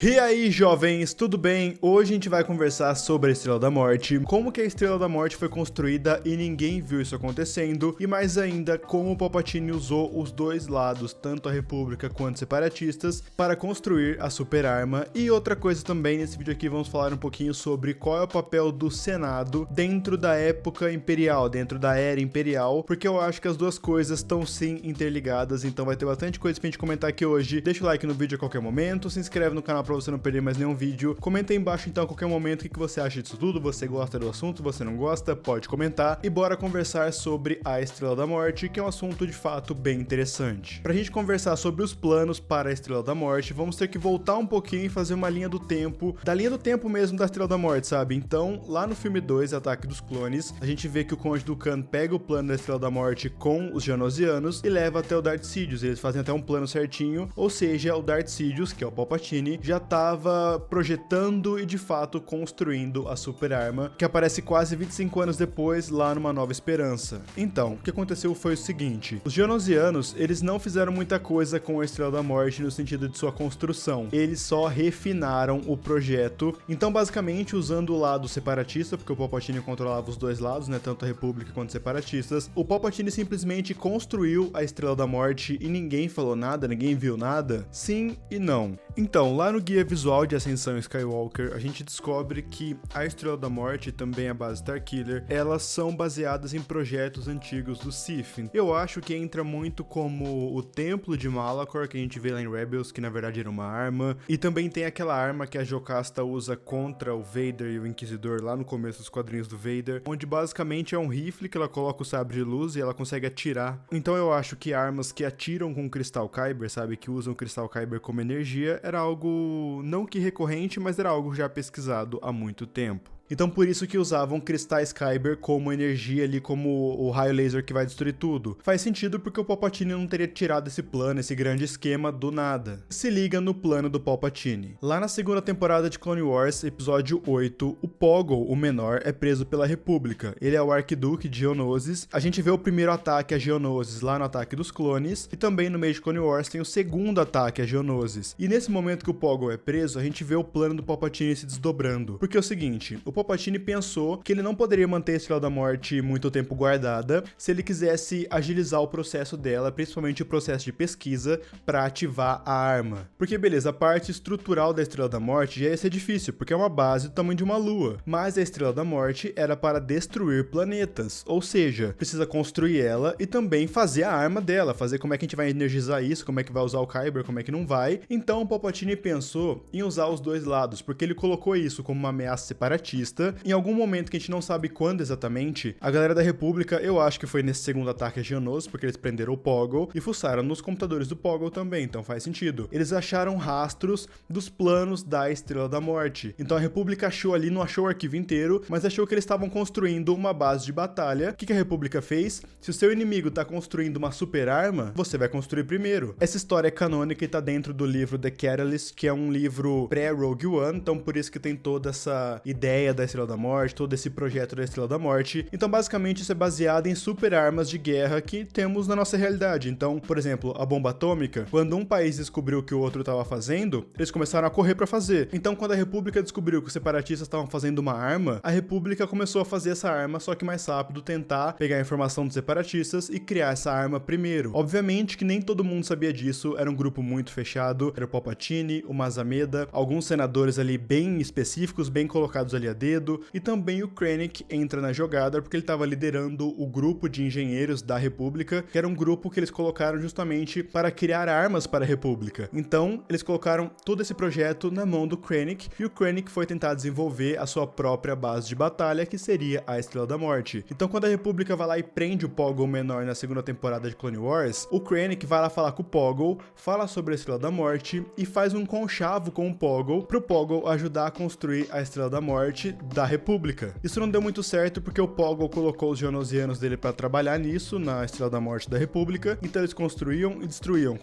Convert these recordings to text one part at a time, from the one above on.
E aí, jovens, tudo bem? Hoje a gente vai conversar sobre a Estrela da Morte, como que a Estrela da Morte foi construída e ninguém viu isso acontecendo, e mais ainda, como o Palpatine usou os dois lados, tanto a República quanto os separatistas, para construir a super arma. E outra coisa também, nesse vídeo aqui vamos falar um pouquinho sobre qual é o papel do Senado dentro da época imperial, dentro da era imperial, porque eu acho que as duas coisas estão sim interligadas, então vai ter bastante coisa pra gente comentar aqui hoje. Deixa o like no vídeo a qualquer momento, se inscreve no canal pra você não perder mais nenhum vídeo. Comenta aí embaixo então a qualquer momento o que você acha disso tudo, você gosta do assunto, você não gosta, pode comentar. E bora conversar sobre a Estrela da Morte, que é um assunto de fato bem interessante. Pra gente conversar sobre os planos para a Estrela da Morte, vamos ter que voltar um pouquinho e fazer uma linha do tempo, da linha do tempo mesmo da Estrela da Morte, sabe? Então, lá no filme 2, Ataque dos Clones, a gente vê que o Conde Dooku pega o plano da Estrela da Morte com os Geonosianos e leva até o Darth Sidious. Eles fazem até um plano certinho, ou seja, o Darth Sidious, que é o Palpatine, já estava projetando e de fato construindo a super arma, que aparece quase 25 anos depois lá numa Nova Esperança. Então, o que aconteceu foi o seguinte: os Geonosianos, eles não fizeram muita coisa com a Estrela da Morte no sentido de sua construção, eles só refinaram o projeto. Então, basicamente, usando o lado separatista, porque o Palpatine controlava os dois lados, né, tanto a República quanto os separatistas, o Palpatine simplesmente construiu a Estrela da Morte e ninguém falou nada, ninguém viu nada? Sim e não. Então, lá no guia visual de Ascensão Skywalker, a gente descobre que a Estrela da Morte e também a base Starkiller, elas são baseadas em projetos antigos do Sith. Eu acho que entra muito como o Templo de Malachor, que a gente vê lá em Rebels, que na verdade era uma arma, e também tem aquela arma que a Jocasta usa contra o Vader e o Inquisidor lá no começo dos quadrinhos do Vader, onde basicamente é um rifle que ela coloca o sabre de luz e ela consegue atirar. Então eu acho que armas que atiram com Cristal Kyber, sabe, que usam o Cristal Kyber como energia, era algo não que recorrente, mas era algo já pesquisado há muito tempo. Então por isso que usavam cristais Kyber como energia ali, como o raio laser que vai destruir tudo. Faz sentido porque o Palpatine não teria tirado esse plano, esse grande esquema do nada. Se liga no plano do Palpatine. Lá na segunda temporada de Clone Wars, episódio 8, o Poggle, o menor, é preso pela República. Ele é o Arquiduque de Geonosis. A gente vê o primeiro ataque a Geonosis lá no Ataque dos Clones, e também no meio de Clone Wars tem o segundo ataque a Geonosis. E nesse momento que o Poggle é preso, a gente vê o plano do Palpatine se desdobrando. Porque é o seguinte, o Palpatine pensou que ele não poderia manter a Estrela da Morte muito tempo guardada se ele quisesse agilizar o processo dela, principalmente o processo de pesquisa, para ativar a arma. Porque beleza, a parte estrutural da Estrela da Morte já ia ser difícil, porque é uma base do tamanho de uma lua, mas a Estrela da Morte era para destruir planetas, ou seja, precisa construir ela e também fazer a arma dela, fazer como é que a gente vai energizar isso, como é que vai usar o Kyber, como é que não vai. Então o Palpatine pensou em usar os dois lados, porque ele colocou isso como uma ameaça separatista. Em algum momento que a gente não sabe quando exatamente, a galera da República, eu acho que foi nesse segundo ataque a Geonosis, porque eles prenderam o Poggle e fuçaram nos computadores do Poggle também, então faz sentido. Eles acharam rastros dos planos da Estrela da Morte. Então a República achou ali, não achou o arquivo inteiro, mas achou que eles estavam construindo uma base de batalha. O que a República fez? Se o seu inimigo tá construindo uma super arma, você vai construir primeiro. Essa história é canônica e tá dentro do livro The Catalyst, que é um livro pré-Rogue One, então por isso que tem toda essa ideia da Estrela da Morte, todo esse projeto da Estrela da Morte. Então basicamente isso é baseado em super armas de guerra que temos na nossa realidade. Então, por exemplo, a bomba atômica, quando um país descobriu o que o outro estava fazendo, eles começaram a correr para fazer. Então quando a República descobriu que os separatistas estavam fazendo uma arma, a República começou a fazer essa arma, só que mais rápido, tentar pegar a informação dos separatistas e criar essa arma primeiro. Obviamente que nem todo mundo sabia disso, era um grupo muito fechado, era o Palpatine, o Mazameda, alguns senadores ali bem específicos, bem colocados ali a dedo, e também o Krennic entra na jogada porque ele estava liderando o grupo de engenheiros da República, que era um grupo que eles colocaram justamente para criar armas para a República. Então, eles colocaram todo esse projeto na mão do Krennic, e o Krennic foi tentar desenvolver a sua própria base de batalha, que seria a Estrela da Morte. Então, quando a República vai lá e prende o Poggle menor na segunda temporada de Clone Wars, o Krennic vai lá falar com o Poggle, fala sobre a Estrela da Morte e faz um conchavo com o Poggle, pro Poggle ajudar a construir a Estrela da Morte da República. Isso não deu muito certo porque o Poggle colocou os Geonosianos dele pra trabalhar nisso, na Estrela da Morte da República, então eles construíam e destruíam,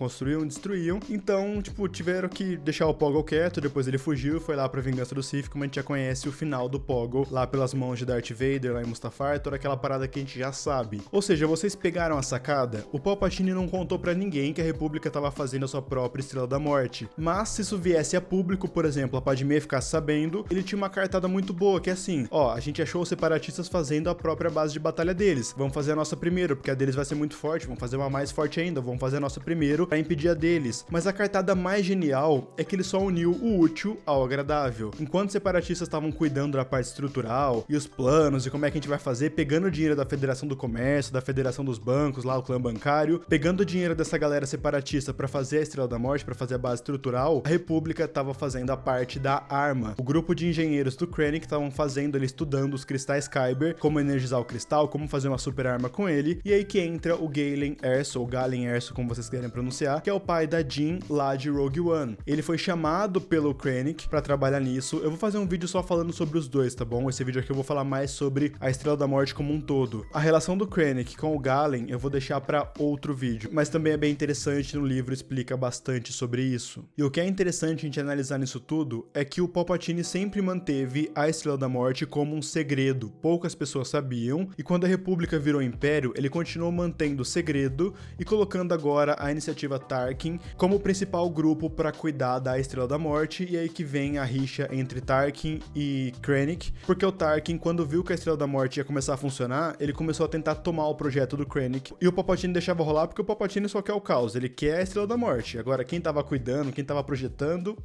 então, tipo, tiveram que deixar o Poggle quieto, depois ele fugiu e foi lá pra Vingança do Sith, como a gente já conhece o final do Poggle, lá pelas mãos de Darth Vader, lá em Mustafar, toda aquela parada que a gente já sabe. Ou seja, vocês pegaram a sacada? O Palpatine não contou pra ninguém que a República tava fazendo a sua própria Estrela da Morte, mas se isso viesse a público, por exemplo, a Padmé ficasse sabendo, ele tinha uma cartada muito boa, que é assim, ó, a gente achou os separatistas fazendo a própria base de batalha deles, vamos fazer a nossa primeiro, porque a deles vai ser muito forte, vamos fazer uma mais forte ainda, vamos fazer a nossa primeiro pra impedir a deles. Mas a cartada mais genial é que ele só uniu o útil ao agradável. Enquanto os separatistas estavam cuidando da parte estrutural e os planos e como é que a gente vai fazer, pegando o dinheiro da Federação do Comércio, da Federação dos Bancos, lá o clã bancário, pegando o dinheiro dessa galera separatista pra fazer a Estrela da Morte, pra fazer a base estrutural, a República tava fazendo a parte da arma. O grupo de engenheiros do Krennic estavam fazendo, ele estudando os cristais Kyber, como energizar o cristal, como fazer uma super arma com ele, e aí que entra o Galen Erso, ou Galen Erso, como vocês querem pronunciar, que é o pai da Jean lá de Rogue One. Ele foi chamado pelo Krennic pra trabalhar nisso. Eu vou fazer um vídeo só falando sobre os dois, tá bom? Esse vídeo aqui eu vou falar mais sobre a Estrela da Morte como um todo. A relação do Krennic com o Galen eu vou deixar pra outro vídeo, mas também é bem interessante, no livro explica bastante sobre isso. E o que é interessante a gente analisar nisso tudo é que o Palpatine sempre manteve a Estrela da Morte como um segredo. Poucas pessoas sabiam, e quando a República virou Império, ele continuou mantendo o segredo e colocando agora a Iniciativa Tarkin como o principal grupo para cuidar da Estrela da Morte, e aí que vem a rixa entre Tarkin e Krennic, porque o Tarkin, quando viu que a Estrela da Morte ia começar a funcionar, ele começou a tentar tomar o projeto do Krennic, e o Palpatine deixava rolar porque o Palpatine só quer o caos, ele quer a Estrela da Morte. Agora, quem tava cuidando, quem tava projetando,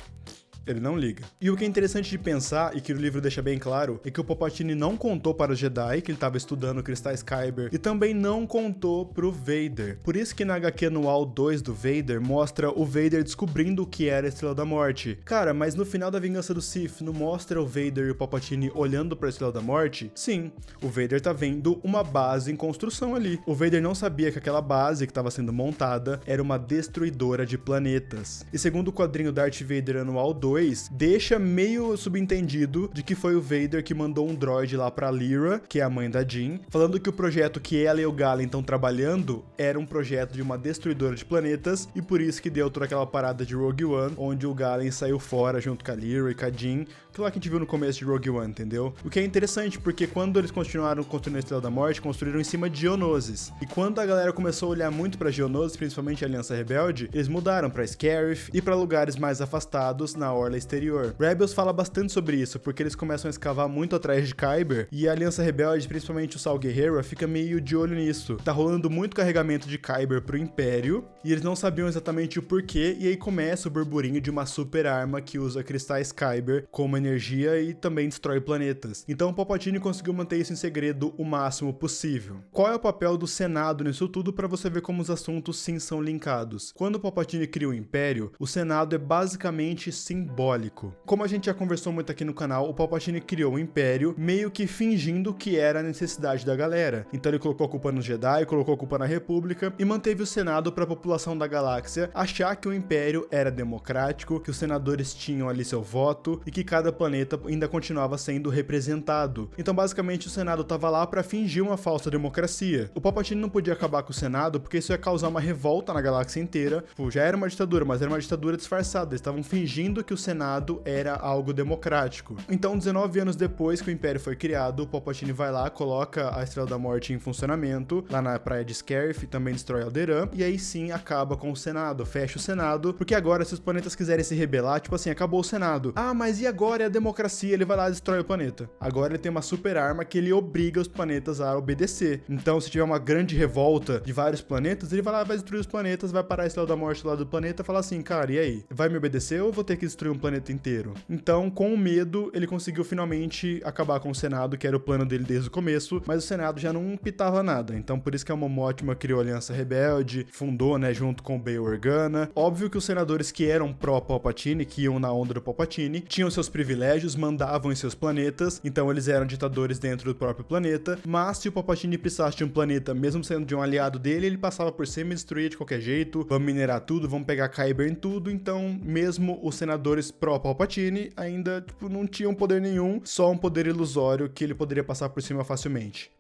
ele não liga. E o que é interessante de pensar, e que o livro deixa bem claro, é que o Palpatine não contou para os Jedi que ele estava estudando cristais Kyber, e também não contou pro Vader. Por isso que na HQ anual 2 do Vader, mostra o Vader descobrindo o que era a Estrela da Morte. Cara, mas no final da Vingança do Sith, não mostra o Vader e o Palpatine olhando para a Estrela da Morte? Sim, o Vader tá vendo uma base em construção ali. O Vader não sabia que aquela base que estava sendo montada era uma destruidora de planetas. E segundo o quadrinho Darth Vader anual 2, deixa meio subentendido de que foi o Vader que mandou um droid lá pra Lyra, que é a mãe da Jean, falando que o projeto que ela e o Galen estão trabalhando era um projeto de uma destruidora de planetas, e por isso que deu toda aquela parada de Rogue One, onde o Galen saiu fora junto com a Lyra e com a Jean, que lá que a gente viu no começo de Rogue One, entendeu? O que é interessante, porque quando eles continuaram construindo a Estrela da Morte, construíram em cima de Geonosis. E quando a galera começou a olhar muito pra Geonosis, principalmente a Aliança Rebelde, eles mudaram pra Scarif e pra lugares mais afastados na orla exterior. Rebels fala bastante sobre isso, porque eles começam a escavar muito atrás de Kyber, e a Aliança Rebelde, principalmente o Saw Gerrera, fica meio de olho nisso. Tá rolando muito carregamento de Kyber pro Império, e eles não sabiam exatamente o porquê, e aí começa o burburinho de uma super arma que usa cristais Kyber como energia e também destrói planetas. Então o Palpatine conseguiu manter isso em segredo o máximo possível. Qual é o papel do Senado nisso tudo, para você ver como os assuntos sim são linkados? Quando o Palpatine cria o Império, o Senado é basicamente simbólico. Como a gente já conversou muito aqui no canal, o Palpatine criou o Império meio que fingindo que era a necessidade da galera. Então ele colocou a culpa nos Jedi, colocou a culpa na República e manteve o Senado para a população da galáxia achar que o Império era democrático, que os senadores tinham ali seu voto e que cada planeta ainda continuava sendo representado. Então basicamente o Senado estava lá para fingir uma falsa democracia. O Palpatine não podia acabar com o Senado porque isso ia causar uma revolta na galáxia inteira. Pô, já era uma ditadura, mas era uma ditadura disfarçada. Eles estavam fingindo que o Senado era algo democrático. Então 19 anos depois que o Império foi criado, o Palpatine vai lá, coloca a Estrela da Morte em funcionamento, lá na praia de Scarif, também destrói Alderaan, e aí sim acaba com o Senado, fecha o Senado, porque agora se os planetas quiserem se rebelar, tipo assim, acabou o Senado. Ah, mas e agora é a democracia? Ele vai lá e destrói o planeta. Agora ele tem uma super arma que ele obriga os planetas a obedecer. Então se tiver uma grande revolta de vários planetas, ele vai lá, vai destruir os planetas, vai parar a Estrela da Morte lá do planeta e falar assim, cara, e aí? Vai me obedecer ou eu vou ter que destruir um planeta inteiro? Então, com o medo, ele conseguiu finalmente acabar com o Senado, que era o plano dele desde o começo, mas o Senado já não pitava nada. Então, por isso que a Mon Mothma criou a Aliança Rebelde, fundou, né, junto com o Bail Organa. Óbvio que os senadores que eram pró-Palpatine, que iam na onda do Palpatine, tinham seus privilégios, mandavam em seus planetas, então eles eram ditadores dentro do próprio planeta, mas se o Palpatine precisasse de um planeta, mesmo sendo de um aliado dele, ele passava por cima e destruía de qualquer jeito, vamos minerar tudo, vamos pegar Kyber em tudo, então mesmo os senadores Vingadores pró-Palpatine ainda, tipo, não tinham poder nenhum, só um poder ilusório que ele poderia passar por cima facilmente.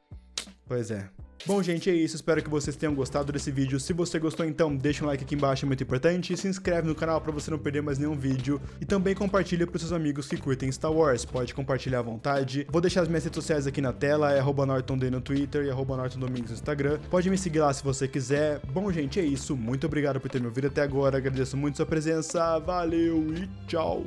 Pois é. Bom, gente, é isso. Espero que vocês tenham gostado desse vídeo. Se você gostou, então, deixa um like aqui embaixo, é muito importante. Se inscreve no canal pra você não perder mais nenhum vídeo. E também compartilha pros seus amigos que curtem Star Wars. Pode compartilhar à vontade. Vou deixar as minhas redes sociais aqui na tela. É @NortonD no Twitter e @NortonDomingues no Instagram. Pode me seguir lá se você quiser. Bom, gente, é isso. Muito obrigado por ter me ouvido até agora. Agradeço muito sua presença. Valeu e tchau!